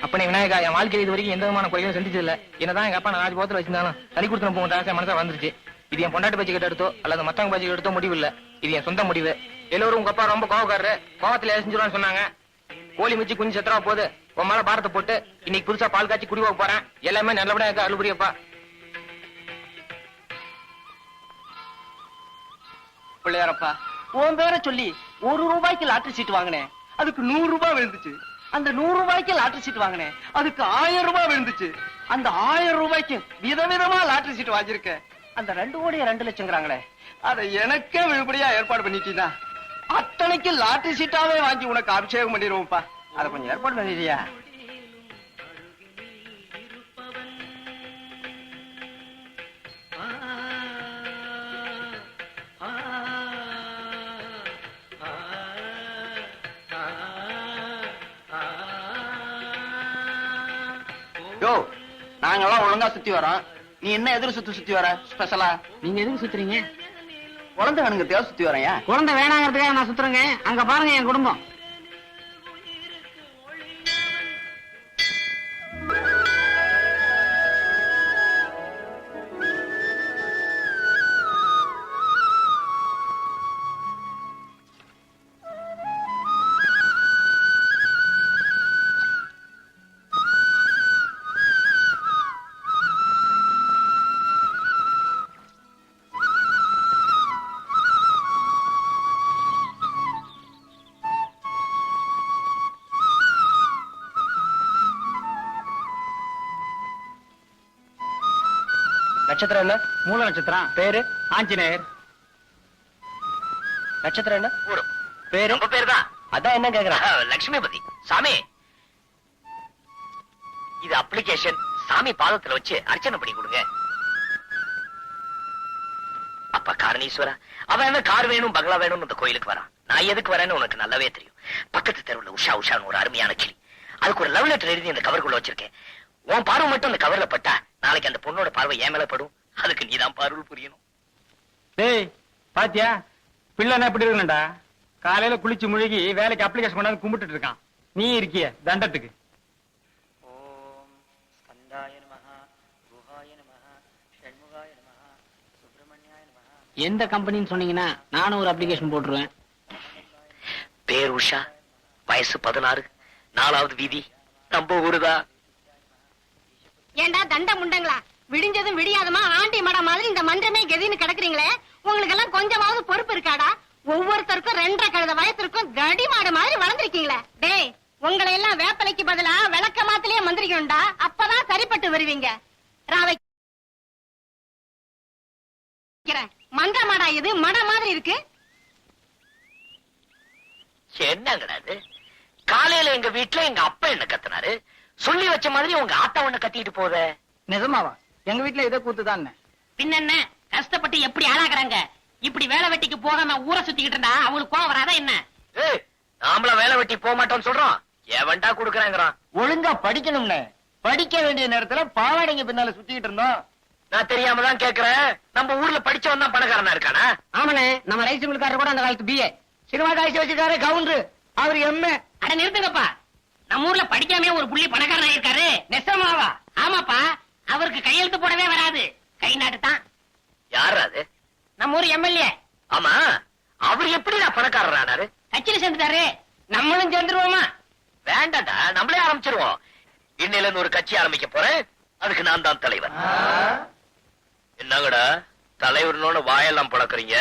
அப்பனே விநாயகா, என் வாழ்க்கையில் இது வரைக்கும் எந்த விதமான குறையும் செஞ்சது இல்ல. என்னதான் எங்க அப்பா நான் 5 போத்துல வச்சிருந்தாலும் தனி கொடுத்து போக ஆசை மனசா வந்துருச்சு. இது என் பொண்டாட்டு பட்ஜெட் எடுத்தோ அல்லது மத்தவங்க பட்ஜெட் எடுத்தோ முடிவு இல்ல. இது என் சொந்த முடிவு. எல்லோரும் உங்க அப்பா ரொம்ப கோவக்காரரு, கோவத்துல செஞ்சுருவான்னு சொன்னாங்க. கோழி மிச்சு குஞ்சு செத்துறா போது உன் மேல பாரத்தை போட்டு இன்னைக்கு புதுசா பால் காய்ச்சி குடி போக போறேன். எல்லாமே நல்லபடியா இருக்க அழுபடியப்பா. பிள்ளையாரப்பா, உன் பேரை சொல்லி 1 ரூபாய்க்கு லாட்டரி சீட் வாங்கினேன், அதுக்கு 100 ரூபாய் விழுந்துச்சு. அந்த 100 ரூபாய்க்கு லாட்டரி சீட் வாங்கினேன், அதுக்கு 1000 ரூபாய் விழுந்துச்சு. அந்த 1000 ரூபாய்க்கு விதவிதமா லாட்டரி சீட் வாங்கியிருக்கேன். அந்த 2 கோடி 2 லட்சங்கிறாங்களே, அதை எனக்கே விழுபடியா ஏற்பாடு பண்ணிட்டீங்கன்னா அத்தனைக்கு லாட்டரி சீட்டாவே வாங்கி உனக்கு அபிஷேகம் பண்ணிடுவோம்ப்பா. அதை கொஞ்சம் ஏற்பாடு பண்ணிடுறியா? யோ, நாங்கெல்லாம் ஒழுங்கா சுத்தி வரோம், நீ என்ன எதிர் சுத்தி வர ஸ்பெஷலா? நீங்க எதுக்கு சுத்துறீங்க? குழந்தை வேணுங்க தேவை சுத்தி வரேன். குழந்தை வேணாங்கிறதுக்காக நான் சுத்துறேங்க. அங்க பாருங்க என் குடும்பம். நட்சத்திரம் என்ன? மூல நட்சத்திரம். பேரு? ஆஞ்சநேயர். நட்சத்திரம் என்ன? பூரம். பேரு? உங்க பேரு தான். அதான் என்ன கேக்குறேன். லட்சுமிபதி. சாமி, இது அப்ளிகேஷன். சாமி பாதத்துல வச்சு அர்ச்சனை பண்ணி கொடுங்க. அப்பா காரணீஸ்வரா, அவன் என்ன கார் வேணும் பங்களா வேணும்னு இந்த கோயிலுக்கு வரான். நான் எதுக்கு வரேன்னு உனக்கு நல்லாவே தெரியும். பக்கத்து தெருவுல உஷா உஷான்னு ஒரு அருமையான கிளி, அதுக்கு ஒரு லவ் லெட்டர் எழுதி இந்த கவருக்குள்ள வச்சிருக்கேன். உன் பார்வை மட்டும் அந்த கவர்ல பட்டா நாளைக்கு அந்த பொண்ணோட பார்வை ஏன் மேல படும். அதுக்கு நீதான் பார்வை புரியணும். டேய் பாத்தியா, பிள்ளை எப்படி இருக்கணும்டா? காலையில குளிச்சு முழுகி வேலைக்கு அப்ளிகேஷன் பண்ணாது கும்பிட்டு இருக்கான். நீ இருக்கிய தண்டத்துக்கு. ஓம் ஸ்கந்தாய நமஹ, குஹாய நமஹ, ஷண்முகாய நமஹ, சுப்ரமண்யாய நமஹ. எந்த கம்பெனின்னு சொன்னீங்கன்னா நானும் ஒரு அப்ளிகேஷன் போட்டுருவேன். பேர் உஷா, வயசு 16, 4வது வீதி, நம்ம ஊருதா. ஏண்டா தண்ட முண்டங்களா, விடிஞ்சதும் விடியாதமா ஆண்டி மடா மாதிரி இந்த மன்றமே கெதின்னு கிடக்குறீங்களே, உங்களுக்கு எல்லாம் கொஞ்சமாவது பொறுப்பு இருக்காடா? ஒவ்வொருத்தருக்கும் 2.5 கழுத வயசுக்கும் கடி மாடு மாதிரி வளர்ந்துருக்கீங்களே. டேய், உங்களை எல்லாம் வேப்பலைக்கு பதிலா விளக்க மாத்திலேயே மந்திரிக்கணும்டா, அப்பதான் சரிப்பட்டு வருவீங்க. ராவை மன்ற மாடா இது மட மாதிரி இருக்கு. என்னங்கடா இது? காலையில எங்க வீட்டுல எங்க அப்பா என்ன கத்துனாரு, சொல்லி வச்ச மாதிரி உங்க ஆத்தா ஒண்ணு கத்திட்டு போத. நிஜமாவா? எங்க வீட்டுல இதை கூத்துதான். பின்ன கஷ்டப்பட்டு எப்படி ஆளாக்குறாங்க. இப்படி வேலை வெட்டிக்கு போகாம ஊரை சுத்திக்கிட்டு இருந்தா அவங்களுக்கு கோவம் வராதா என்ன? நாமள வேலை வெட்டி போக மாட்டோம்னு சொல்றோம், எவன்டா குடுக்கறாங்கறான். ஒழுங்கா படிக்கணும்னு படிக்க வேண்டிய நேரத்துல பாவாடைங்க பின்னால சுத்திட்டு இருந்தோம். நான் தெரியாம தான் கேக்குறேன். நம்ம ஊர்ல படிச்சவன் தான் பணக்காரனா இருக்கானா? ஆமாண்ணே, நம்ம ரைஸ் மில்காரர் கூட அந்த காலத்து பிஏ. சினிமா காய்ச்சி வச்சிருக்காரு கவுண்டரு, அவரு எம்ஏ. அட நிறுத்துங்கப்பா, நம்ம ஊர்ல படிக்காம ஒரு புள்ளி பணக்காரனா இருக்காரு. நெசமாவா? ஆமாப்பா, அவருக்கு கையெழுத்து போடவே வராது, கை நாட்டு தான். யாரு அது? நம்ம ஊர் எம்எல்ஏ. ஆமா, அவர் எப்படி நான் பணக்காரரானாரு? கட்சியில சேர்ந்துட்டாரு. நம்மளும் சேர்ந்துருவோமா? வேண்டாண்டா, நம்மளே ஆரம்பிச்சிருவோம். இன்னையில இருந்து ஒரு கட்சி ஆரம்பிக்க போறேன், அதுக்கு நான் தான் தலைவர். என்னங்கடா தலைவர்னோட வாயெல்லாம் பழக்கறீங்க?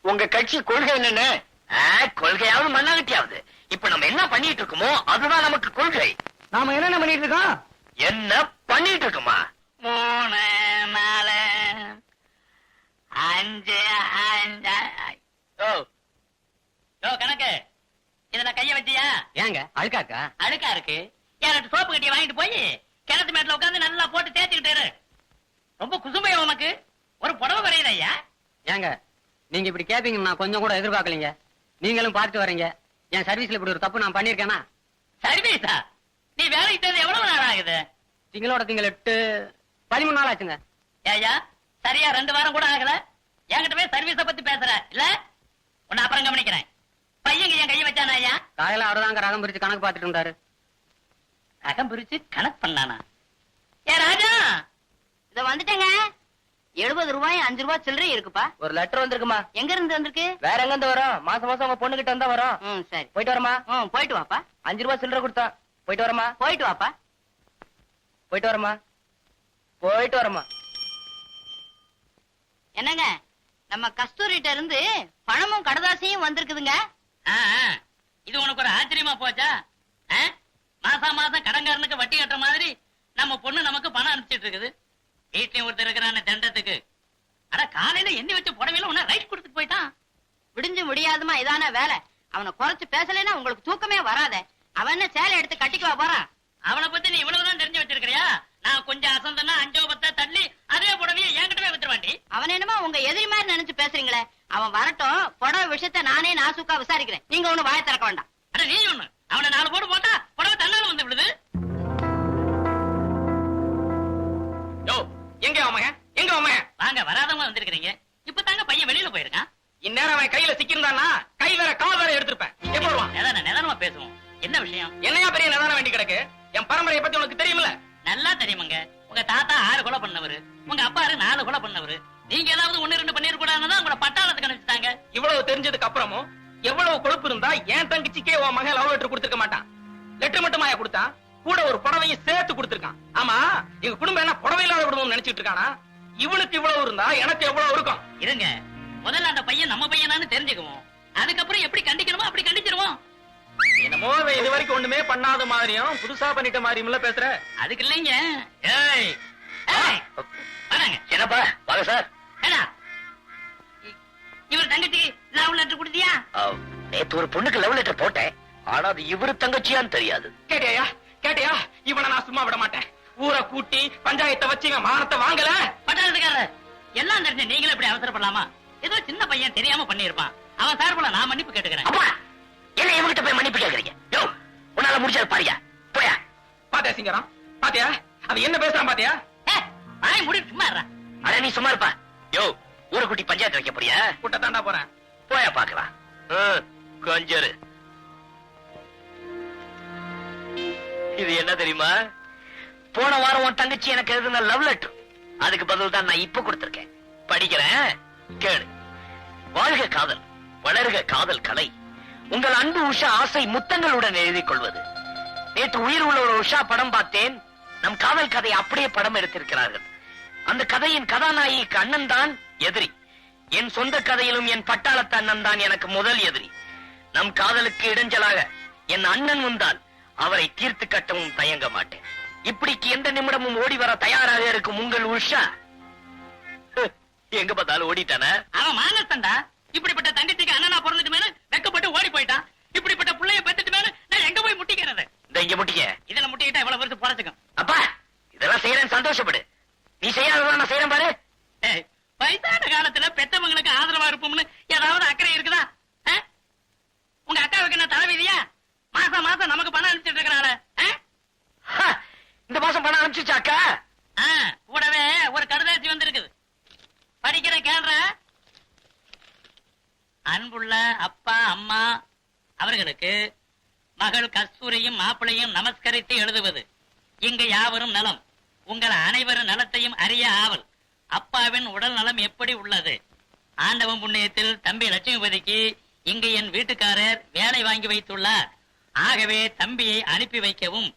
உங்க கட்சி கொள்கை என்னன்னு? கொள்கையாவது மண்ணாகட்டியாவது, இப்ப நம்ம என்ன பண்ணிட்டு இருக்கோமோ அதுதான் நமக்கு கொள்கை. நாம என்னென்ன பண்ணிட்டு இருக்கோம்? என்ன பண்ணிட்டு இருக்கோமா? 3 4 5 கணக்கு இதுல கைய வச்சியா? ஏங்க அழுக்காக்கா? அழுக்கா இருக்கு. யார்கிட்ட சோப்பு கட்டிய வாங்கிட்டு போய் கிணத்து மேட்ல உட்காந்து நல்லா போட்டு தேய்ச்சிக்கிட்டு. ரொம்ப குசுமையா உனக்கு ஒரு புடவை வரையுது ஐயா. ஏங்க நீங்க இப்படி கேப்பீங்க நான் கொஞ்சம் கூட எதிர்பார்க்கலீங்க. நீங்களும் பார்த்து வரீங்க. என் சர்வீஸ்ல இப்படி ஒரு தப்பு நான் பண்ணிருக்கேனா? சர்வீஸா? நீ வேலைக்கு தேவை எவ்வளவு நேரம் ஆகுது? திங்களோட திங்கள் 8 13 நாள் ஆச்சுங்க. ஏயா சரியா 2 வாரம் கூட ஆகல. என்கிட்ட போய் சர்வீஸ பத்தி பேசுற இல்ல? உன்னை அப்புறம் கவனிக்கிறேன். பையங்க என் கையை வச்சானா ஐயா? காலையில அவர்தாங்க ரகம் பிரிச்சு கணக்கு பார்த்துட்டு இருந்தாரு. ரகம் பிரிச்சு கணக்கு பண்ணானா? ஏ ராஜா, இத வந்துட்டேங்க. 70 ரூபாய் 5 ரூபாய் சில்லறை இருக்குப்பா. ஒரு லெட்டர் வந்திருக்குமா? எங்க இருந்து வந்திருக்கு? வேற எங்க இருந்து வரும்? மாசம் மாசம் உங்க பொண்ணு கிட்ட இருந்தா வரும். சரி, போயிட்டு வரமா? போயிட்டு வாப்பா. 5 ரூபாய் சில்லறை கொடுத்தா. போயிட்டு வரமா? போயிட்டு வாப்பா. போயிட்டு வரமா? போயிட்டு வரமா? என்னங்க, நம்ம கஸ்தூரிட்ட இருந்து பணமும் கடதாசியும் வந்திருக்குதுங்க. இது உனக்கு ஒரு ஆச்சரியமா போச்சா? மாசம் மாசம் கடன்காரனுக்கு வட்டி கட்டுற மாதிரி நம்ம பொண்ணு நமக்கு பணம் அனுப்பிச்சிட்டு இருக்குது. வீட்லயும் ஒருத்தர் இருக்கிறான தண்டத்துக்கு. அட காலையில எண்ணி வச்ச புடவையில உன்ன ரைட் கொடுத்துட்டு போயிட்டான். விடிஞ்சு முடியாதுமா இதான வேலை. அவனை குறைச்சு பேசலைன்னா உங்களுக்கு தூக்கமே வராதே. அவன் என்ன சேலை எடுத்து கட்டிக்குவா போறான்? அவனை பத்தி நீ இவ்வளவுதான் தெரிஞ்சு வச்சிருக்கியா? நான் கொஞ்சம் அசந்தனா 5 தள்ளி அதே புடவையை என்கிட்டவே வித்துருவாண்டி. அவன் என்னமோ உங்க எதிரி மாதிரி நினைச்சு பேசுறீங்களே. அவன் வரட்டும், புடவை விஷயத்த நானே நாசுக்கா விசாரிக்கிறேன். நீங்க ஒண்ணு வாய திறக்க வேண்டாம். அட நீ ஒண்ணு, அவனை 4 போடு போட்டா புடவை தன்னால வந்து விடுது. எங்க அவன் எங்க அவன்? வாங்க, வராதவங்க வந்திருக்கிறீங்க. இப்ப தாங்க பையன் வெளியில போயிருக்கான். இந்நேரம் அவன் கையில சிக்கிருந்தானா கை வேற கால் வேற எடுத்திருப்பேன். எப்ப வருவான்? நிதானமா பேசுவோம். என்ன விஷயம்? என்னையா பெரிய நிதானம் வேண்டி கிடக்கு? என் பரம்பரையை பத்தி உனக்கு தெரியுமில்ல? நல்லா தெரியுமாங்க. உங்க தாத்தா 6 கொலை பண்ணவரு, உங்க அப்பா 4 கொலை பண்ணவரு. நீங்க ஏதாவது 1 2 பண்ணிருக்கூடாதுன்னு உங்களை பட்டாளத்துக்கு அனுப்பிச்சிட்டாங்க. இவ்வளவு தெரிஞ்சதுக்கு அப்புறமும் எவ்வளவு கொழுப்பு இருந்தா என் தங்கச்சிக்கே உன் மகன் லவ் லெட்டர் கொடுத்திருக்க மாட்டான். லெட்டர் மட்டுமாயா கொடுத்தான், கூட ஒரு புடவையும் சேர்த்து கொடுத்திருக்கான். ஆமா, எங்க குடும்பம் என்ன புடவை இல்லாத குடும்பம் நினைச்சிட்டு இருக்கானா? இவனுக்கு இவ்வளவு இருந்தா எனக்கு எவ்வளவு இருக்கும்? இருங்க, முதல்ல அந்த பையன் நம்ம பையனான்னு தெரிஞ்சுக்குவோம். அதுக்கப்புறம் எப்படி கண்டிக்கணுமோ அப்படி கண்டிச்சிருவோம். என்னமோ இது வரைக்கும் ஒண்ணுமே பண்ணாத மாதிரியும் புதுசா பண்ணிட்ட மாதிரியும் பேசுற. அதுக்கு இல்லைங்க. ஏய், ஏய், வராங்க. என்னப்பா வாங்க சார். ஏடா, இவர் தங்கச்சி லவ் லெட்டர் கொடுத்தியா? நேத்து ஒரு பொண்ணுக்கு லவ் லெட்டர் போட்டேன். ஆனா அது இவரு தங்கச்சியான்னு தெரியாது. கேட்டியா கேட்டியா? இவனை நான் சும்மா விட மாட்டேன். ஊரை கூட்டி பஞ்சாயத்தை வச்சு இவன் மானத்தை வாங்கல. பட்டாளத்துக்காரர் எல்லாம் தெரிஞ்ச நீங்களும் இப்படி அவசரப்படலாமா? ஏதோ சின்ன பையன் தெரியாம பண்ணிருப்பான். அவன் சார்புல நான் மன்னிப்பு கேட்டுக்கிறேன். அப்பா என்ன இவங்கிட்ட போய் மன்னிப்பு கேக்குறீங்க? யோ, உன்னால முடிச்சது பாரியா, போயா. பாத்தியா சிங்கரம், பாத்தியா அது என்ன பேசுறான் பாத்தியா? வாய் மூடி சும்மா இருடா. அட நீ சும்மா இருப்பா. யோ, ஊரை கூட்டி பஞ்சாயத்து வைக்க போறியா? கூட்ட தாண்டா போறேன். போயா பாக்கலாம். கொஞ்சரு. இது என்ன தெரியுமா? போன வாரம் உன் தங்கச்சி எனக்கு எழுதின லவ் லெட்டர். அதுக்கு பதில் தான் நான் இப்ப கொடுத்திருக்கேன். படிக்கிறேன், கேளு. வாழ்க காதல், வளர்க காதல் கலை. உங்கள் அன்பு உஷா ஆசை முத்தங்களுடன் எழுதிக் கொள்வது. நேற்று உயிர் உள்ள ஒரு உஷா படம் பார்த்தேன். நம் காதல் கதை அப்படியே படம் எடுத்திருக்கிறார்கள். அந்த கதையின் கதாநாயகிக்கு அண்ணன் தான் எதிரி. என் சொந்த கதையிலும் என் பட்டாளத்து அண்ணன் தான் எனக்கு முதல் எதிரி. நம் காதலுக்கு இடைஞ்சலாக என் அண்ணன் வந்தால் அவரை தீர்த்து கட்டவும் தயங்க மாட்டேன். இப்படிக்கு எந்த நிமிடமும் ஓடி வர தயாராக இருக்கும் உங்கள் உஷா எங்க பார்த்தாலும் ஓடிட்டானே. அவன் மானஸ்தண்டா. இப்படிப்பட்ட தங்கச்சிக்கு அண்ணனா பிறந்துட்டுமேனு வெக்கப்பட்டு ஓடி போயிட்டான். இப்படிப்பட்ட புள்ளைய பெத்துட்டுமேனு நான் எங்க போய் முட்டிக்கிறது? இந்த இங்க முட்டிக்க. இதுல முட்டிக்கிட்டா இவ்வளவு பேருக்கு பொழைச்சுக்கும். அப்பா இதெல்லாம் செய்யறேன்னு சந்தோஷப்படு. நீ செய்யாததான் நான் செய்யறேன் பாரு. ஏய், வயசான காலத்துல பெத்தவங்களுக்கு ஆதரவா இருப்போம்னு ஏதாவது அக்கறை இருக்குதா? உங்க அக்காவுக்கு என்ன தலைவிதியா? மாசம் மாசம் நமக்கு பணம் அனுப்பிச்சிட்டு இருக்கிறாள. இந்த மாசம் பணம் அனுப்பிச்சுச்சாக்கா? கூடவே ஒரு கடுதாசி வந்திருக்குது. படிக்கிற கேள்ற. அன்புள்ள அப்பா அம்மா அவர்களுக்கு மகள் கஸ்தூரியும் மாப்பிளையும் நமஸ்கரித்து எழுதுவது. இங்கு யாவரும் நலம். உங்கள் அனைவரும் நலத்தையும் அறிய ஆவல். அப்பாவின் உடல் நலம் எப்படி உள்ளது? ஆண்டவன் புண்ணியத்தில் தம்பி லட்சுமிபதிக்கு இங்கு என் வீட்டுக்காரர் வேலை வாங்கி வைத்துள்ளார். ஆகவே தம்பியை அனுப்பி வைக்கவும்.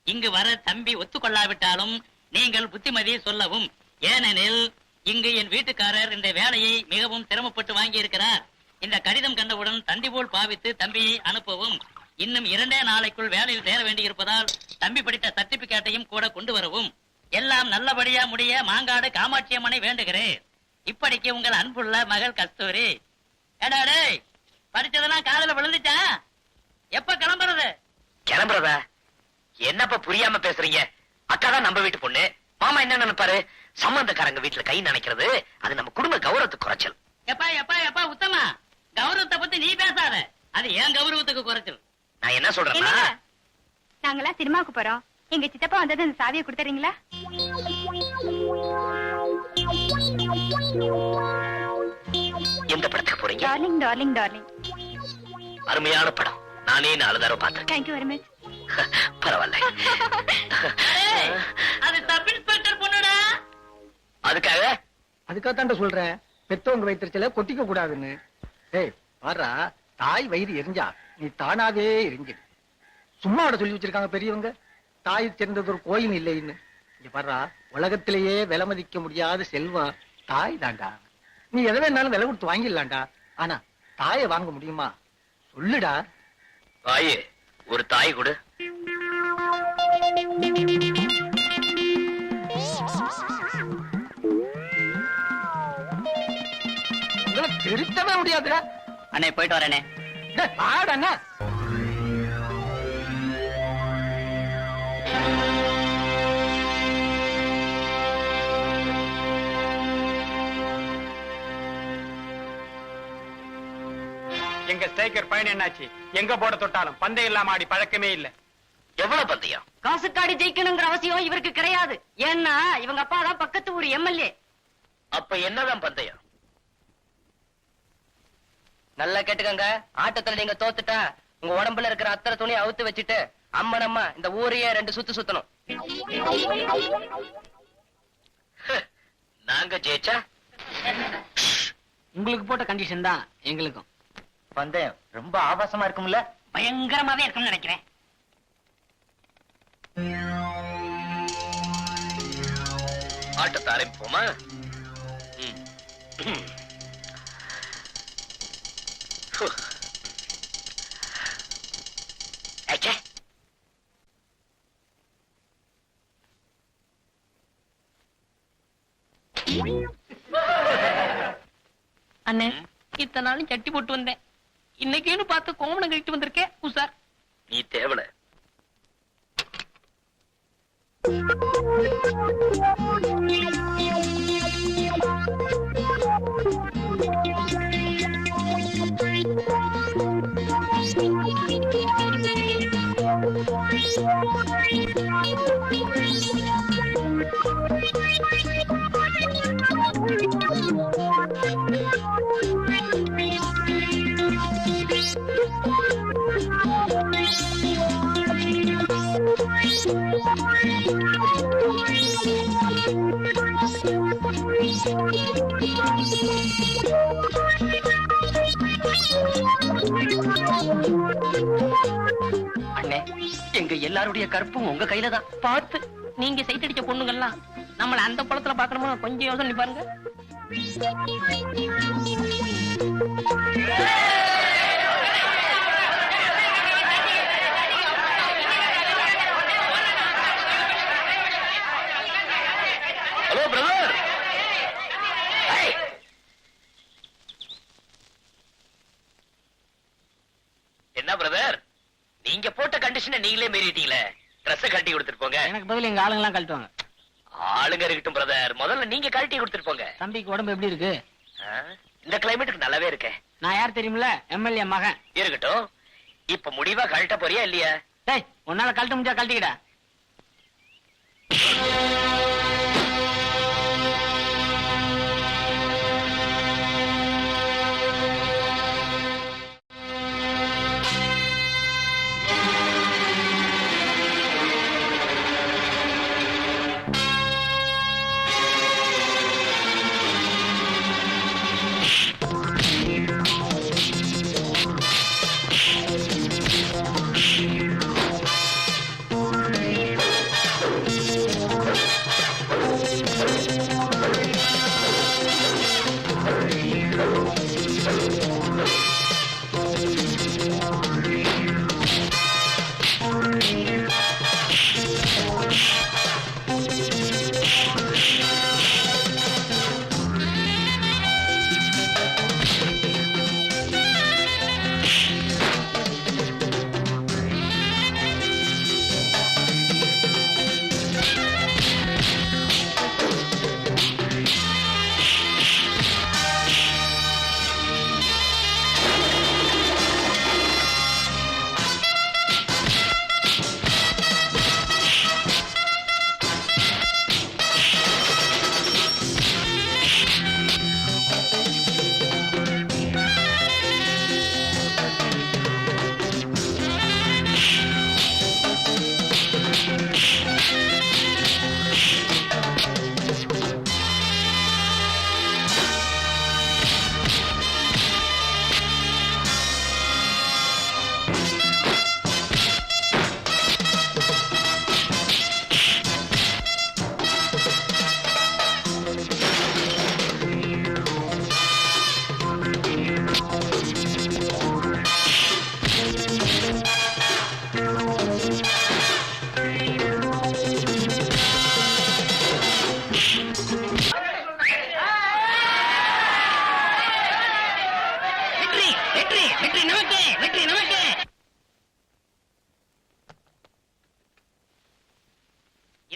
இங்கு வர தம்பி ஒத்துக்கொள்ளாவிட்டாலும் நீங்கள் புத்திமதி சொல்லவும். ஏனெனில் இங்கு என் வீட்டுக்காரர் இந்த வேலையை மிகவும் சிரமப்பட்டு வாங்கி இருக்கிறார். இந்த கடிதம் கண்டவுடன் தந்தி போல் பாவித்து தம்பியை அனுப்பவும். இன்னும் 2 நாளைக்குள் வேலையில் சேர வேண்டியிருப்பதால் தம்பி படித்த சர்டிபிகேட்டையும் கூட கொண்டு வரவும். எல்லாம் நல்லபடியா முடிய மாங்காடு காமாட்சி அம்மனை வேண்டுகிறேன். இப்படிக்கு உங்கள் அன்புள்ள மகள் கஸ்தூரி. ஏடாடே, படிச்சதெல்லாம் காதல விழுந்துச்சா? எப்ப கிளம்புறது? கிளம்புறதா? என்னப்பா புரியாம பேசுறீங்க? அக்கா தான் நம்ம வீட்டு பொண்ணு. மாமா என்ன நினைப்பாரு? சம்பந்தக்காரங்க வீட்டுல கை நினைக்கிறது அது நம்ம குடும்ப கௌரவத்துக்கு குறைச்சல். எப்பா எப்பா எப்பா உத்தமா, கௌரவத்தை பத்தி நீ பேசாத. அது ஏன் கௌரவத்துக்கு குறைச்சல். நான் என்ன சொல்றேன்னா, நாங்களாம் சினிமாவுக்கு போறோம். எங்க சித்தப்பா வந்தது அந்த சாவியை கொடுத்துறீங்களா? எந்த படத்துக்கு போறீங்க? Darling darling darling. அருமையான படம். நானே 4 தடவை பார்த்தேன். Thank you very much. பரவாயில்ல. அது சப் இன்ஸ்பெக்டர் பொண்ணுடா. அதுக்காக அதுக்காகத்தான் சொல்றேன், பெத்தவங்க வயிற்றுச்சல கொட்டிக்க கூடாதுன்னு. ஏய் பாரா, தாய் வயிறு எரிஞ்சா நீ தானாவே எரிஞ்சிடு. சும்மா அவட சொல்லி வச்சிருக்காங்க பெரியவங்க, தாய் சேர்ந்தது ஒரு கோயில் இல்லைன்னு. இங்க பாரா, உலகத்திலேயே விலை மதிக்க முடியாத செல்வம் தாய் தாண்டா. நீ எதை வேணாலும் விலை கொடுத்து வாங்கிடலாம்டா, ஆனா தாயை வாங்க முடியுமா சொல்லுடா. தாயே, ஒரு தாய் கொடு. உங்களை திருத்தவே முடியாதுடா. அண்ணே போயிட்டு வரேனே. பாடண்ணா. எங்க ஸ்ட்ரைக்கர் பயன் என்னாச்சு? எங்க போட தொட்டாலும் பந்தயம் இல்லாம ஆடி பழக்கமே இல்ல. எவ்வளவு பந்தயம்? காசுக்காடி ஜெயிக்கணுங்கிற அவசியம் இவருக்கு கிடையாது. ஏன்னா இவங்க அப்பா தான் பக்கத்து ஊர் எம்எல்ஏ. அப்ப என்னதான் பந்தயம்? நல்லா கேட்டுக்கங்க, ஆட்டத்துல நீங்க தோத்துட்டா உங்க உடம்புல இருக்கிற அத்தனை துணியை அவுத்து வச்சுட்டு அம்மனம்மா இந்த ஊரையே 2 சுத்து சுத்தணும். நாங்க ஜெயிச்சா உங்களுக்கு போட்ட கண்டிஷன் தான் எங்களுக்கும். பந்தயம் ரொம்ப ஆபாசமா இருக்கும்ல? பயங்கரமாவே இருக்கும்னு நினைக்கிறேன். ஆட்டத்தை ஆரம்பிப்போமா? அச்சே, அண்ணே, இத்தனை நாளும் சட்டி போட்டு வந்தேன், இன்னைக்குன்னு பார்த்து கோமணம் கழிட்டு வந்திருக்கேன் உசார். நீ தேவல. அண்ணே, எங்க எல்லாருடைய கற்பும் உங்க கையில தான். பார்த்து நீங்க சைட்டடிச்ச பொண்ணுங்கெல்லாம் நம்மள அந்த குளத்துல பாக்கணுமா கொஞ்சம் யோசனை பாருங்க. Hello brother. என்ன பிரதர், நீங்க போட்ட கண்டிஷனை நீங்களே மீறிட்டீங்களே. ட்ரெஸ் கழட்டி கொடுத்துட்டு போங்க. எனக்கு பதில் எங்க ஆளுங்க எல்லாம் கழட்டுவாங்க. ஆளுங்க இருக்கட்டும் பிரதர், முதல்ல நீங்க கழட்டி கொடுத்துட்டு போங்க. தம்பிக்கு உடம்பு எப்படி இருக்கு? இந்த கிளைமேட்டுக்கு நல்லாவே இருக்கு. நான் யார் தெரியுமில்ல? எம்எல்ஏ மகன். இருக்கட்டும், இப்ப முடிவா கழட்ட போறியா இல்லையா? டேய், உன்னால கழட்ட முடிஞ்சா கழட்டிக்கிடா.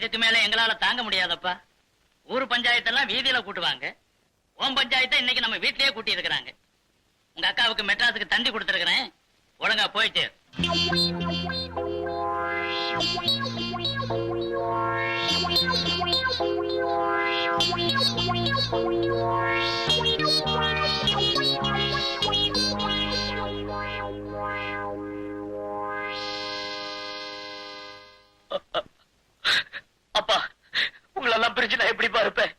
இதுக்கு மேல எங்களால தாங்க முடியாதப்பா. ஊர் பஞ்சாயத்தெல்லாம் வீதியில கூட்டுவாங்க. உன் பஞ்சாயத்தை இன்னைக்கு நம்ம வீட்லயே கூட்டி இருக்கிறாங்க. உங்க அக்காவுக்கு மெட்ராஸுக்கு தண்டி கொடுத்துருக்கிறேன். ஒழுங்கா போயிட்டு. அப்பா, உங்களெல்லாம் பிரிச்சு நான் எப்படிப்பா இருப்பேன்?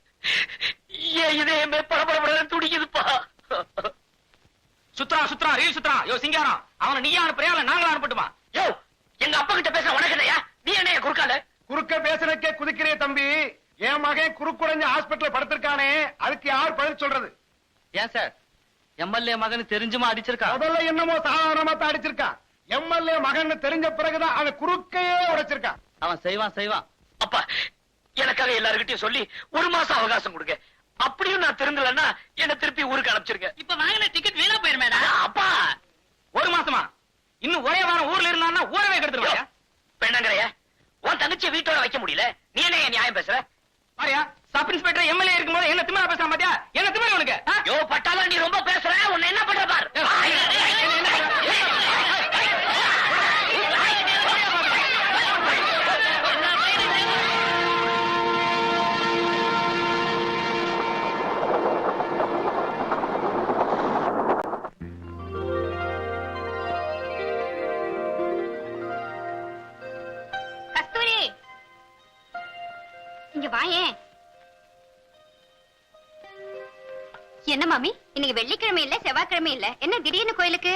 ஏன் இதயமே படபடபட துடிக்குதுப்பா. சுத்ரா ரீல் சுத்ரா. யோ சிங்காரம், அவனை நீயா அனுப்புறியா இல்ல நாங்களா அனுப்பட்டுமா? யோ, எங்க அப்பா கிட்ட பேச உனக்கு இல்லையா? நீ என்ன குறுக்கால? குறுக்க பேசுறதுக்கே குதிக்கிறே தம்பி. என் மகன் குறுக்குடைஞ்ச ஹாஸ்பிட்டல் படுத்திருக்கானே, அதுக்கு யார் பதில் சொல்றது? ஏன் சார், எம்எல்ஏ மகன் தெரிஞ்சுமா அடிச்சிருக்கா? முதல்ல என்னமோ சாதாரணமா தான் அடிச்சிருக்கான். எம்எல்ஏ மகன் தெரிஞ்ச பிறகுதான் அவன் குறுக்கையே உடைச்சிருக்கான். அவன் செய்வான். அப்பா, எனக்காக எல்லாருக்கிட்டையும் சொல்லி 1 மாசம் அவகாசம் கொடுங்க. அப்படியும் நான் திருந்தலன்னா என்ன திருப்பி ஊருக்கு அனுப்பிச்சிருங்க. இப்ப வாங்கின டிக்கெட் வீணா போயிருமேடா. அப்பா, 1 மாசமா? இன்னும் ஒரே வாரம் ஊர்ல இருந்தான்னா ஊரவே கெடுத்துருவாயா? பெண்ணங்கரையா, உன் தங்கச்சியை வீட்டோட வைக்க முடியல. நீ என்ன என் நியாயம் பேசுற? பாரியா, சப் இன்ஸ்பெக்டர் எம்எல்ஏ இருக்கும்போது என்ன திமிரா பேசலாம் பாத்தியா? என்ன திமிரா உனக்கு? யோ பட்டாளா, நீ ரொம்ப பேசுற. உன்னை என்ன பண்ற பார். கஸ்தூரி, இங்க வாயேன். என்ன மாமி, இன்னைக்கு வெள்ளிக்கிழமை இல்ல செவ்வாய்க்கிழமை இல்ல, என்ன திடீர்னு கோயிலுக்கு?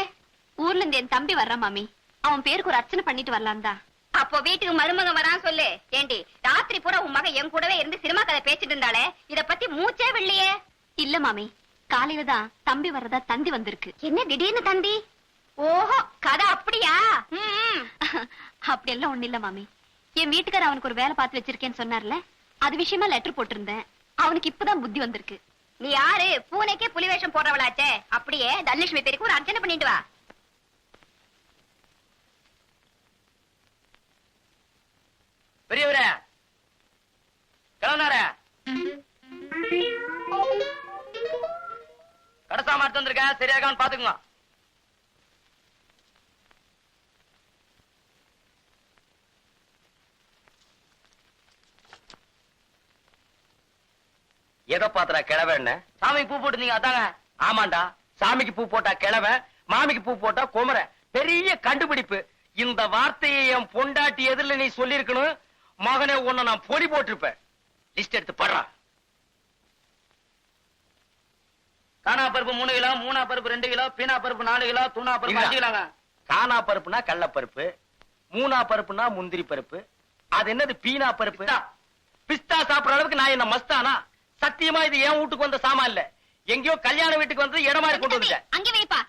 ஊர்ல இருந்து என் தம்பி வர்றான் மாமி. அவன் பேருக்கு ஒரு அர்ச்சனை பண்ணிட்டு வரலாம் தான். அப்போ வீட்டுக்கு மருமகன் வரான் சொல்லு. ஏண்டி, ராத்திரி பூரா உன் மகன் என் கூடவே இருந்து சினிமா கதை பேசிட்டு இருந்தாலே, இத பத்தி மூச்சே வில்லையே. இல்ல மாமி, காலையில தான் தம்பி வர்றதா தந்தி வந்திருக்கு. என்ன திடீர்னு தந்தி? ஓஹோ, கதை அப்படியா? அப்படி எல்லாம் ஒண்ணு இல்ல மாமி. என் வீட்டுக்கார அவனுக்கு ஒரு வேலை பார்த்து வச்சிருக்கேன்னு சொன்னார்ல, அது விஷயமா லெட்டர் போட்டிருந்தேன். அவனுக்கு இப்பதான் புத்தி வந்திருக்கு. நீ யாரு? பூனைக்கே புலி வேஷம் போடுறவளாச்சே. அப்படியே தனலட்சுமி பேருக்கு ஒரு அர்ச்சனை பண்ணிட்டு வா. பெரியவரே, கிளம்புனாரே, கடைசா மாட்டு வந்திருக்கேன். சரியாகான்னு பாத்துக்குங்க. எதை பாத்துறா கிழவன்? சாமிக்கு பூ போட்டுருந்தீங்க அதாங்க. ஆமாண்டா, சாமிக்கு பூ போட்டா கிழவன், மாமிக்கு பூ போட்டா குமர. பெரிய கண்டுபிடிப்பு. இந்த வார்த்தையை என் பொண்டாட்டி எதிரில நீ சொல்லிருக்கணும். மகனே, உன்னை நான் பொடி போட்டிருப்பேன். லிஸ்ட் எடுத்து படுறா. காணா பருப்பு 3 கிலோ, மூணா பருப்பு 2 கிலோ, பீனா பருப்பு 4 கிலோ, தூணா பருப்பு 5 கிலோங்க. காணா பருப்புனா கடல பருப்பு, மூணா பருப்புனா முந்திரி பருப்பு. அது என்னது பீனா பருப்பு? பிஸ்தா சாப்பிடுற அளவுக்கு நான் என்ன மஸ்தானா? சத்தியமா இது என் வீட்டுக்கு வந்த சாமான் இல்ல. எங்கேயோ கல்யாண வீட்டுக்கு வந்து இடம் மாதிரி கொண்டு வந்துட்டேன். அங்க வைப்பா.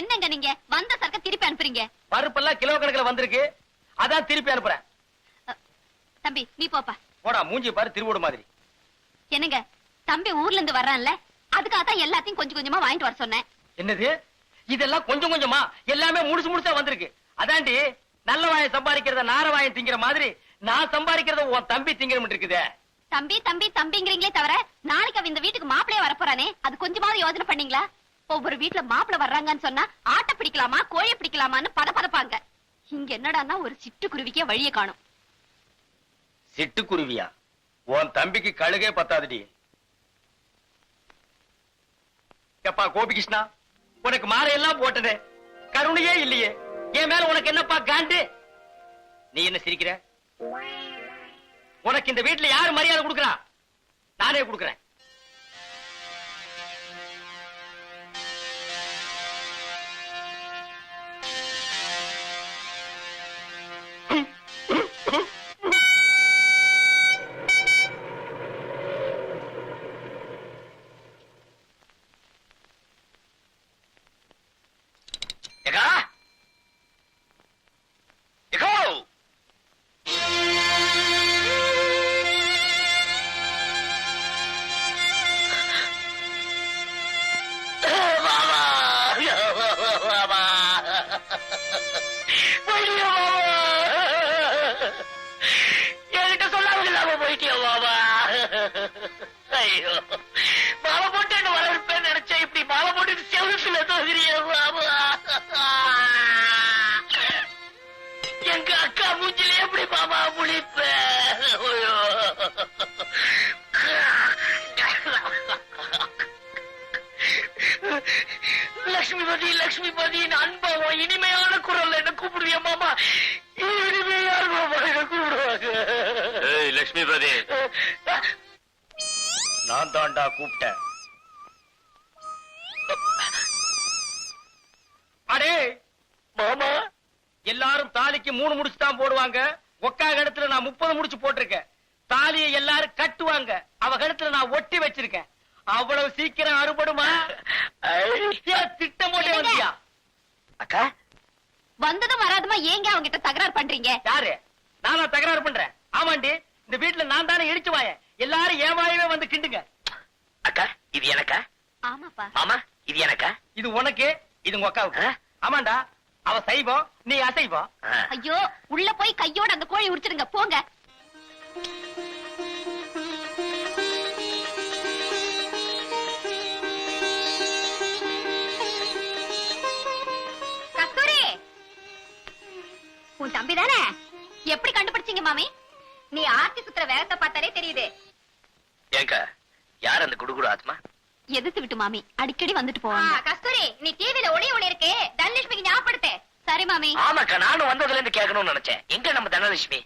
என்னங்க நீங்க வந்த சரக்க திருப்பி அனுப்புறீங்க? பருப்பெல்லாம் கிலோ கணக்குல வந்திருக்கு, அதான் திருப்பி அனுப்புறேன். தம்பி நீ போப்பா. போடா, மூஞ்சி பாரு திருவோடு மாதிரி. என்னங்க, தம்பி ஊர்ல இருந்து வர்றான்ல, அதுக்காக தான் எல்லாத்தையும் கொஞ்சம் கொஞ்சமா வாங்கிட்டு வர சொன்னேன். என்னது இதெல்லாம் கொஞ்சம் கொஞ்சமா? எல்லாமே முழுசு முழுசா வந்திருக்கு. அதாண்டி நல்ல வாயை சம்பாதிக்கிறத நார வாயை திங்கிற மாதிரி நான் சம்பாதிக்கிறத உன் தம்பி திங்கிற இருக்குதே. தம்பி தம்பி தம்பிங்கிறீங்களே தவிர, நாளைக்கு அவன் இந்த வீட்டுக்கு மாப்பிளைய வரப்போறானே, அது கொஞ்சமாவது யோசனை பண்ணீங்களா? ஒவ்வொரு வீட்டுல மாப்பிளை வர்றாங்கன்னு சொன்னா ஆட்டை பிடிக்கலாமா கோழி பிடிக்கலாமான்னு பதப்பாங்க. இங்க என்னடான்னா ஒரு சிட்டுக்குருவிக்கே வழியை காணும். சிட்டுக்குருவியா? உன் தம்பிக்கு கழுகே பத்தாதுடி. எப்பா கோபிகிருஷ்ணா, உனக்கு மாலையெல்லாம் போட்டதே, கருணையே இல்லையே. என் மேல உனக்கு என்னப்பா காண்டு? நீ என்ன சிரிக்கிற? உனக்கு இந்த வீட்டுல யாரு மரியாதை கொடுக்கறா? நானே கொடுக்கறேன். ஐயோ மாலை போட்டு என்ன வரவேற்பேன்னு நினைச்சேன், இப்படி மாலை போட்டு செவத்துல தோகிறிய மாமா. எங்க அக்கா மூஞ்சில எப்படி மாமா முழிப்ப? ஐயோ லட்சுமிபதி லட்சுமிபதி அன்பம் இனிமையான குரல் என்ன கூப்பிடுவிய மாமா? இனிமையான மாமா என்ன கூப்பிடுவாங்க. லட்சுமிபதி நான் தாண்டா கூப்பிட்டேன். அடே மாமா எல்லாரும் தாலிக்கு 3 முடிச்சு தான் போடுவாங்க. ஒக்கா கழுத்துல நான் 30 முடிச்சு போட்டிருக்கேன். தாலியை எல்லாரும் கட்டுவாங்க, அவ கழுத்துல நான் ஒட்டி வச்சிருக்கேன். அவ்வளவு சீக்கிரம் அறுபடுமா? திட்டம் போட்டே வந்தியா? அக்கா வந்ததும் வராதுமா ஏங்க அவங்க கிட்ட தகராறு பண்றீங்க? யாரு? நானா தகராறு பண்றேன்? ஆமாண்டி, இந்த வீட்டுல நான் தானே இடிச்சு வாயேன். எல்லாரும் என் வாயவே வந்து கிண்டுங்க. அக்கா இது எனக்கா? ஆமாப்பா. மாமா இது எனக்கா? இது உனக்கு, இது உங்க அக்காவுக்கு. ஆமாண்டா, அவ சைவம், நீ அசைவம். ஐயோ, உள்ள போய் கையோட அந்த கோழி உரிச்சிடுங்க போங்க. கஸ்தூரி, உன் தம்பி தானே? எப்படி கண்டுபிடிச்சீங்க மாமி? நீ ஆர்த்தி சுத்துற வேகத்தை பார்த்தாலே தெரியுது. ஏங்கா யார் அந்த குடுகுடு ஆத்மா? எதிர்த்து விட்டு மாமி அடிக்கடி வந்துட்டு போவாங்க. கஸ்தூரி, நீ டிவில ஒளி இருக்கு, தனலட்சுமிக்கு ஞாபகப்படுத்து. சரி மாமி. ஆமாக்கா, நானும் வந்ததுல இருந்து கேட்கணும்னு நினைச்சேன். எங்க நம்ம தனலட்சுமி?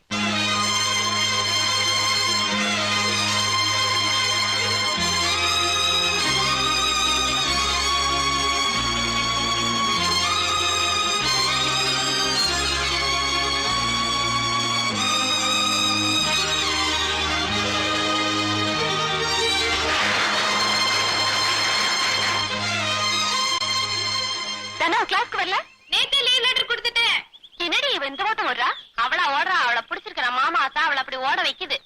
கிளாஸ்க்கு வரல? நேத்தே லீவ் லெட்டர் கொடுத்துட்டேன். என்னடி இவ இந்த ஓட்டம் ஓடுறா? அவளா ஓடுறா, அவளை பிடிச்சிருக்கிற மாமா தான் அவளை அப்படி ஓட வைக்குது.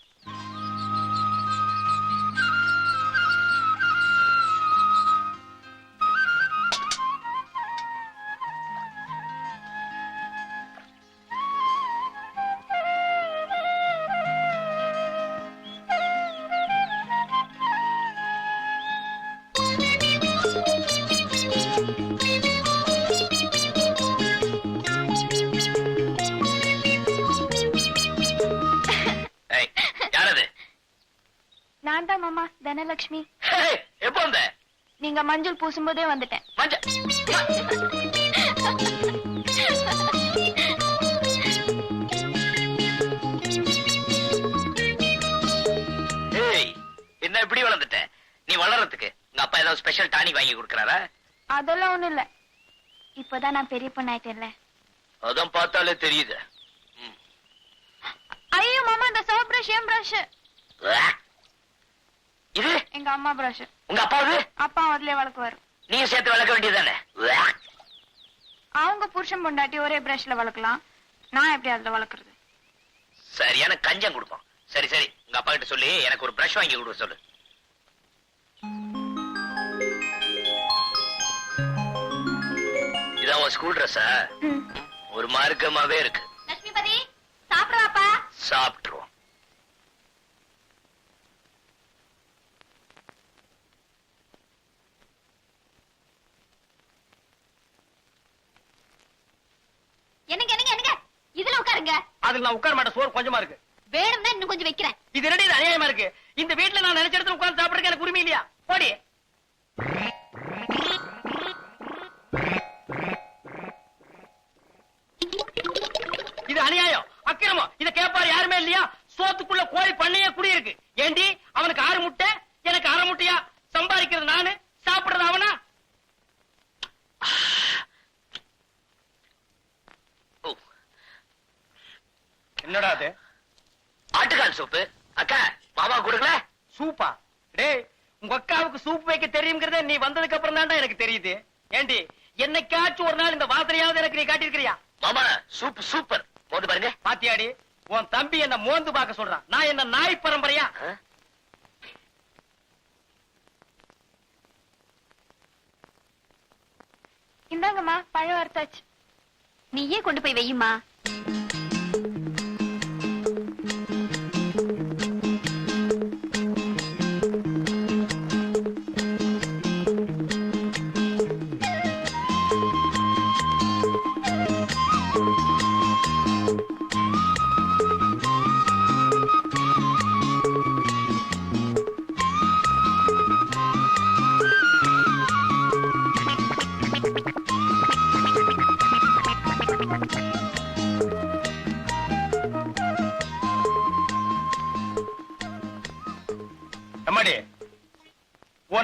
நான் தான் மாமா தனலட்சுமி. எப்போ வந்த? நீங்க மஞ்சள் பூசும்போதே வந்துட்டேன். என்ன இப்படி வளர்ந்துட்ட? நீ வளர்றதுக்கு உங்க அப்பா ஏதாவது ஸ்பெஷல் டானிக் வாங்கி கொடுக்கறாரா? அதெல்லாம் ஒண்ணும் இல்ல, இப்பதான் நான் பெரிய பொண்ணாயிட்டேன்ல. அதான் பார்த்தாலே தெரியுது. ஐயோ மாமா, இந்த சோப் பிரஷ் ஏன் பிரஷ்? இது எங்க அம்மா பிரஷ். உங்க அப்பாவது? அப்பா அதுலயே வளர்க்குவாரு. நீங்க சேர்த்து வளர்க்க வேண்டியதானே? அவங்க புருஷன் பொண்டாட்டி ஒரே பிரஷ்ல வளர்க்கலாம், நான் எப்படி அதுல வளர்க்கறது? சரியான கஞ்சம் கொடுப்போம். சரி சரி, உங்க அப்பா கிட்ட சொல்லி எனக்கு ஒரு பிரஷ் வாங்கி கொடுக்க சொல்லு. இதான் உன் ஸ்கூல் ட்ரெஸ்ஸா? ஒரு மார்க்கமாவே இருக்கு. லட்சுமிபதி, சாப்பிடுவாப்பா. சாப்பிட்டுருவோம். என்னங்க என்னங்க என்னங்க, இதுல உட்காருங்க. அதுல நான் உட்கார மாட்டேன், சோறு கொஞ்சமா இருக்கு. வேணும்னா இன்னும் கொஞ்சம் வைக்கிறேன். இது ரெடி, இது அநியாயமா இருக்கு. இந்த வீட்டுல நான் நினைச்ச இடத்துல உட்கார்ந்து சாப்பிடுறதுக்கு எனக்கு உரிமை இல்லையா? போடி. இது அநியாயம், அக்கிரமம். இத கேட்பாரு யாருமே இல்லையா? சோத்துக்குள்ள கோழி பண்ணையே குடியிருக்கு. ஏண்டி அவனுக்கு 6 முட்டை, எனக்கு 1/2 முட்டையா? சம்பாதிக்கிறது நானு, சாப்பிடுறது அவனா? என்னடா அது? ஆட்டுக்கால் சூப்பு. அக்கா மாமா கொடுக்கல? சூப்பா? டேய், உங்க அக்காவுக்கு சூப் வைக்க தெரியுங்கிறத நீ வந்ததுக்கு அப்புறம் தான்டா எனக்கு தெரியுது. ஏண்டி என்னைக்காச்சும் ஒரு நாள் இந்த வாசனையாவது எனக்கு நீ காட்டியிருக்கிறியா? மாமா சூப் சூப்பர். மோந்து பாருங்க. பாத்தியாடி, உன் தம்பி என்ன மோந்து பார்க்க சொல்றான். நான் என்ன நாய் பரம்பரையா? இந்தாங்கம்மா, பழம் வறுத்தாச்சு. நீயே கொண்டு போய் வையுமா.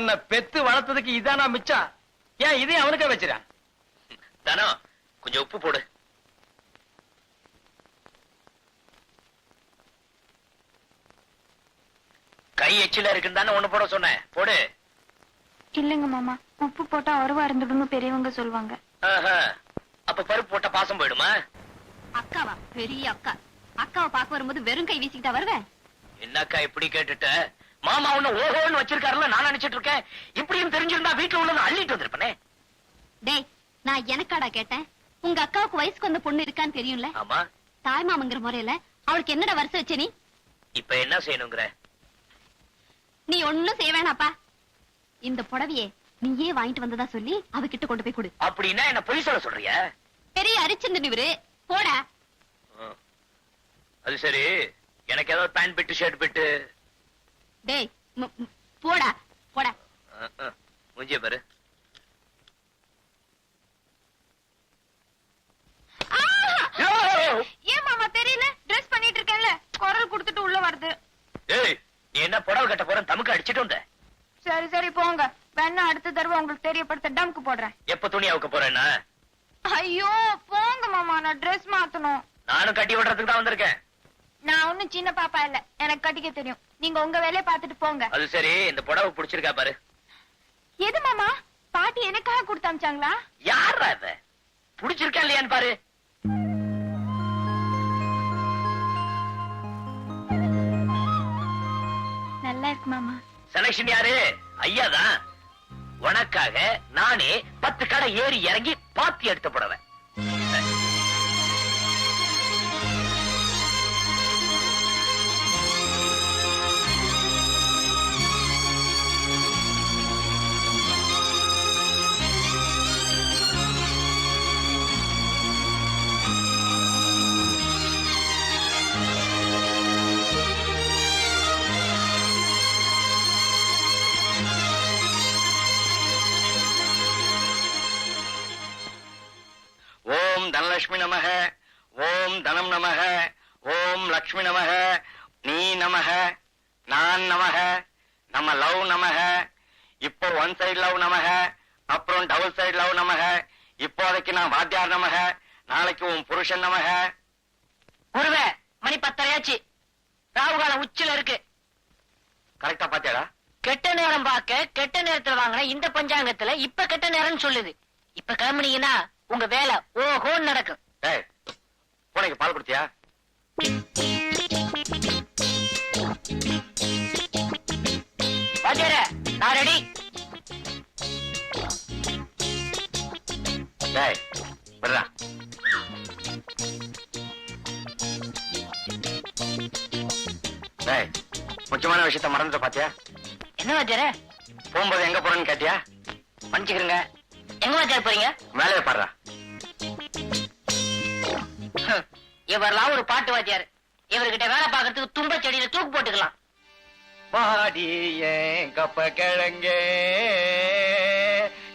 உன்னை பெத்து வளர்த்ததுக்கு இதானா மிச்சம்? ஏன் இதையும் அவனுக்கே வச்சிடா. தானோ கொஞ்சம் உப்பு போடு. கை எச்சில இருக்குன்னு தானே ஒண்ணு போட சொன்னேன், போடு. இல்லைங்க மாமா, உப்பு போட்டா உறவா இருந்துடும்னு பெரியவங்க சொல்லுவாங்க. ஆஹா. அப்ப பருப்பு போட்டா பாசம் போயிடுமா? அக்காவா? பெரிய அக்கா. அக்காவை பார்க்க வரும்போது வெறும் கை வீசிக்கிட்டா வருவேன்? என்னக்கா இப்படி கேட்டுட்ட? மாமா உன்ன ஓஹோன்னு வச்சிருக்காருல, நான் நினைச்சிட்டு இருக்கேன். இப்படியும் தெரிஞ்சிருந்தா வீட்டுல உள்ளதை அள்ளிட்டு வந்திருப்பனே. டேய், நான் எனக்காடா கேட்டேன்? உங்க அக்காவுக்கு வயசுக்கு வந்த பொண்ணு இருக்கான்னு தெரியும்ல? ஆமா. தாய்மாமங்கிற முறையில அவளுக்கு என்னடா வருஷம் வச்ச நீ? இப்ப என்ன செய்யணுங்கிற? நீ ஒண்ணும் செய்ய வேணாப்பா. இந்த புடவையே நீயே வாங்கிட்டு வந்ததா சொல்லி அவகிட்ட கொண்டு போய் கொடு. அப்படின்னா என்ன பொய் சொல்ல சொல்றிய? பெரிய அரிச்சந்திரன் இவரு, போடா. அது சரி, எனக்கு ஏதாவது பேண்ட் பிட்டு ஷர்ட் பிட்டு. டேய், போடா போடா. முஞ்சிய பாரு. ஏன் மாமா தெரியல? ட்ரெஸ் பண்ணிட்டு இருக்கேன்ல, குரல் கொடுத்துட்டு உள்ள வருது. ஏய், நீ என்ன புடவை கட்ட போற? தமுக்கு அடிச்சிட்டு வந்த. சரி சரி போங்க, வேணா அடுத்த தடவை உங்களுக்கு தெரியப்படுத்த டம்க்கு போடுறேன். எப்ப துணி அவுக்க போறேன்னா? ஐயோ போங்க மாமா, நான் ட்ரெஸ் மாத்தணும். நானும் கட்டி விடுறதுக்கு தான் வந்திருக்கேன். நான் ஒண்ணும் சின்ன பாப்பா இல்ல, எனக்கு கட்டிக்க தெரியும். நீங்க உங்க வேலையை பார்த்துட்டு போங்க. அது சரி, இந்த புடவை பிடிச்சிருக்கா பாரு. எது மாமா? பாட்டி எனக்காக கொடுத்து அமிச்சாங்களா? யாரா இவ? பிடிச்சிருக்கா இல்லையான்னு பாரு. நல்லா இருக்கு மாமா. செலக்ஷன் யாரு? ஐயாதான். உனக்காக நானே 10 கடை ஏறி இறங்கி பாத்தி எடுத்து போடுவேன். ஓம் தனலட்சுமி நமக, ஓம் தனம் நமக, ஓம் லக்ஷ்மி நமக, நீ நமக, நான் நமக, நம்ம லவ் நமக. இப்போ ஒன் சைடு லவ் நமக, அப்புறம் டபுள் சைடு லவ் நமக. இப்போதைக்கு நான் வாத்தியார் நமக, நாளைக்கு உன் புருஷன் நமக. குருவே, மணி 10:30 ராவுகாலம் உச்சில இருக்கு. கரெக்டா பாத்தியாடா? கெட்ட நேரம் பார்க்க கெட்ட நேரத்துல வாங்கின இந்த பஞ்சாங்கத்துல இப்ப கெட்ட நேரம்னு சொல்லுது. இப்ப கிளம்புனீங்கன்னா உங்க வேலை ஓஹோன்னு நடக்கும். டேய், பூனைக்கு பால் கொடுத்தியா? வாத்தியாரே, நான் ரெடி. டேய், விடுறா. டேய், முக்கியமான விஷயத்த மறந்துட்ட பாத்தியா? என்ன வாத்தியாரே? போகும்போது எங்க போறேன்னு கேட்டியா? மன்னிச்சுக்கிறேங்க. எங்க வாத்தியார் போறீங்க? மேலே பாடுறா. இவரெல்லாம் ஒரு பாட்டு வாத்தியார். இவர்கிட்ட வேலை பார்க்கறதுக்கு தும்ப செடியில தூக்கு போட்டுக்கலாம். பாடி ஏன் கப்ப கிழங்கே,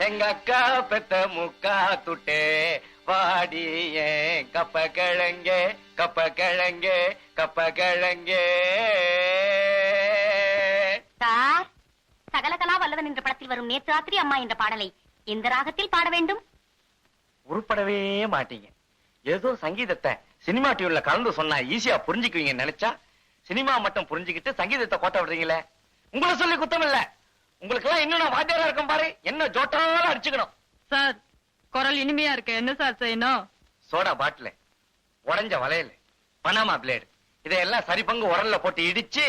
எங்க அக்கா பெத்த முக்கா துட்டே. வாடி ஏன் கப்ப கிழங்கே, கப்ப கிழங்கே, கப்ப கிழங்கே. சார், சகலகலா வல்லவன் என்ற படத்தில் வரும் நேற்று ராத்திரி அம்மா என்ற பாடலை எந்த ராகத்தில் பாட வேண்டும்? உருப்படவே மாட்டீங்க. ஏதோ சங்கீதத்தை சினிமா டியூன்ல கலந்து சொன்னா ஈஸியா புரிஞ்சுக்குவீங்க நினைச்சா சினிமா மட்டும் புரிஞ்சுக்கிட்டு சங்கீதத்தை கோட்ட விடுறீங்களே. உங்களை சொல்லி குத்தம் இல்ல. உங்களுக்கு எல்லாம் இன்னும் நான் வாத்தியாரா இருக்கும் பாரு, என்ன ஜோட்டாலும் அடிச்சுக்கணும். சார், குரல் இனிமையா இருக்கு, என்ன சார் செய்யணும்? சோடா பாட்டில், உடைஞ்ச வளையல், பனாமா பிளேடு, இதையெல்லாம் சரி பங்கு உரல்ல போட்டு இடிச்சு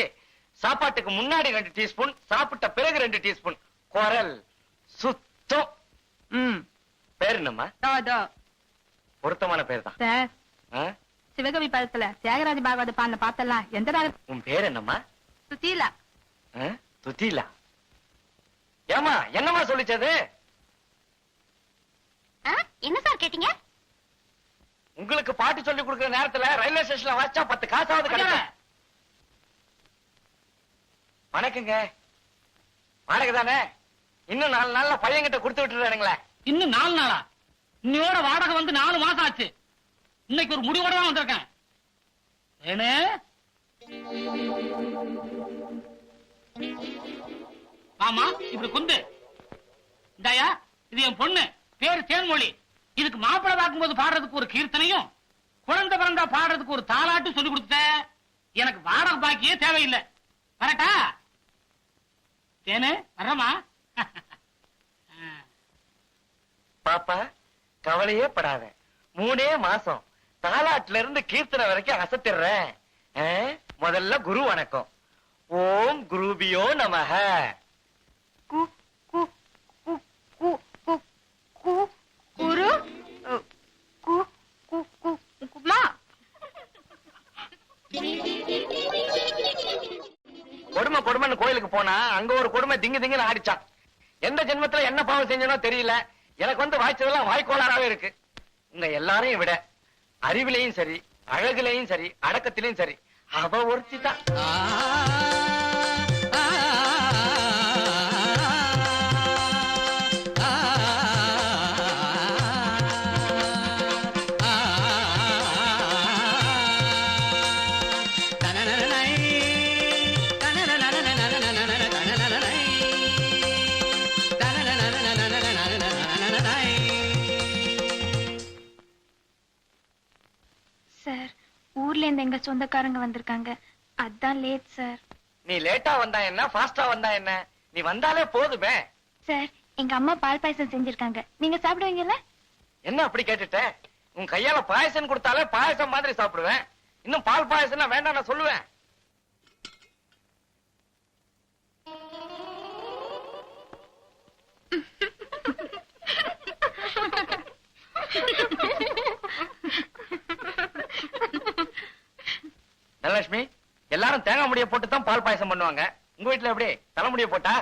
சாப்பாட்டுக்கு முன்னாடி 2 டீஸ்பூன், சாப்பிட்ட பிறகு 2 டீஸ்பூன். குரல் சுத்தம். பேர் என்னம்மா? பொருத்தமான பேர் தான் சார். ஆ? சிவகவி படத்துல தியாகராஜ பாகவத பாடின பாத்தெல்லாம் எந்த ராகம்? உன் பேர் என்னம்மா? சுசீலா. துத்திலா. ஏமா என்னம்மா சொல்லிச்சது? என்ன சார் கேட்டீங்க? உங்களுக்கு பாட்டு சொல்லி கொடுக்கிற நேரத்துல ரயில்வே ஸ்டேஷன்ல வாச்சா 10 காசாவது கிடைக்கும். வணக்கங்க. வாடகை தானே? இன்னும் 4 நாள்ல பையன்கிட்ட கொடுத்து விட்டுறானுங்களே. இன்னும் 4 நாளா? இன்னையோட வாடகை வந்து 4 மாசம் ஆச்சு. இன்னைக்கு ஒரு முடிவோட தான் வந்திருக்கேன். ஏனே மாமா இப்படி குந்து. இந்தாயா, இது என் பொண்ணு, பேரு தேன்மொழி. இதுக்கு மாப்பிள்ளை பார்க்கும்போது பாடுறதுக்கு ஒரு கீர்த்தனையும், குழந்தை பிறந்தா பாடுறதுக்கு ஒரு தாலாட்டும் சொல்லி கொடுத்த. எனக்கு வாடகை பாக்கியே தேவையில்லை. வரட்டா தேனு? வர்றமா? பாப்பா கவலையே படாத, 3 மாசம் தாலாட்டுல இருந்து கீர்த்தனை வரைக்கும் அசத்திடுறேன். முதல்ல குரு வணக்கம். ஓம் குருபியோ நமஹ. கு கு கு கு கு கு குரு கு கு கு குமா. கொடுமை கொடுமைன்னு கோயிலுக்கு போனா அங்க ஒரு கொடுமை திங்கு திங்குன்னு ஆடிச்சான். எந்த ஜென்மத்துல என்ன பாவம் செஞ்சனோ தெரியல, எனக்கு வந்து வாய்ச்சதெல்லாம் வாய்க்கோளாறாவே இருக்கு. உங்க எல்லாரையும் விட அறிவிலையும் சரி, அழகுலையும் சரி, அடக்கத்திலையும் சரி, அவ ஒருத்தி தான். சார், ஊர்ல இருந்து எங்க சொந்தக்காரங்க வந்திருக்காங்க, அதான் லேட் சார். நீ லேட்டா வந்தா என்ன, ஃபாஸ்டா வந்தா என்ன, நீ வந்தாலே போதுமே. சார், எங்க அம்மா பால் பாயசம் செஞ்சிருக்காங்க, நீங்க சாப்பிடுவீங்கல்ல? என்ன அப்படி கேட்டுட்ட? உன் கையால பாயசம் கொடுத்தாலே பாயசம் மாதிரி சாப்பிடுவேன். இன்னும் பால் பாயசம் வேண்டாம் நான் சொல்லுவேன். தனலட்சுமி, எல்லாரும் தேங்காய் முடிய போட்டு தான் பால் பாயசம் பண்ணுவாங்க. உங்க வீட்டுல எப்படி தலைமுடிய போட்டா?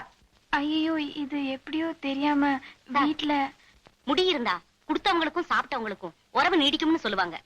ஐயோ, இது எப்படியோ தெரியாம வீட்ல முடி இருந்தா கொடுத்தவங்களுக்கும் சாப்பிட்டவங்களுக்கும் உறவு நீடிக்கும்னு சொல்லுவாங்க.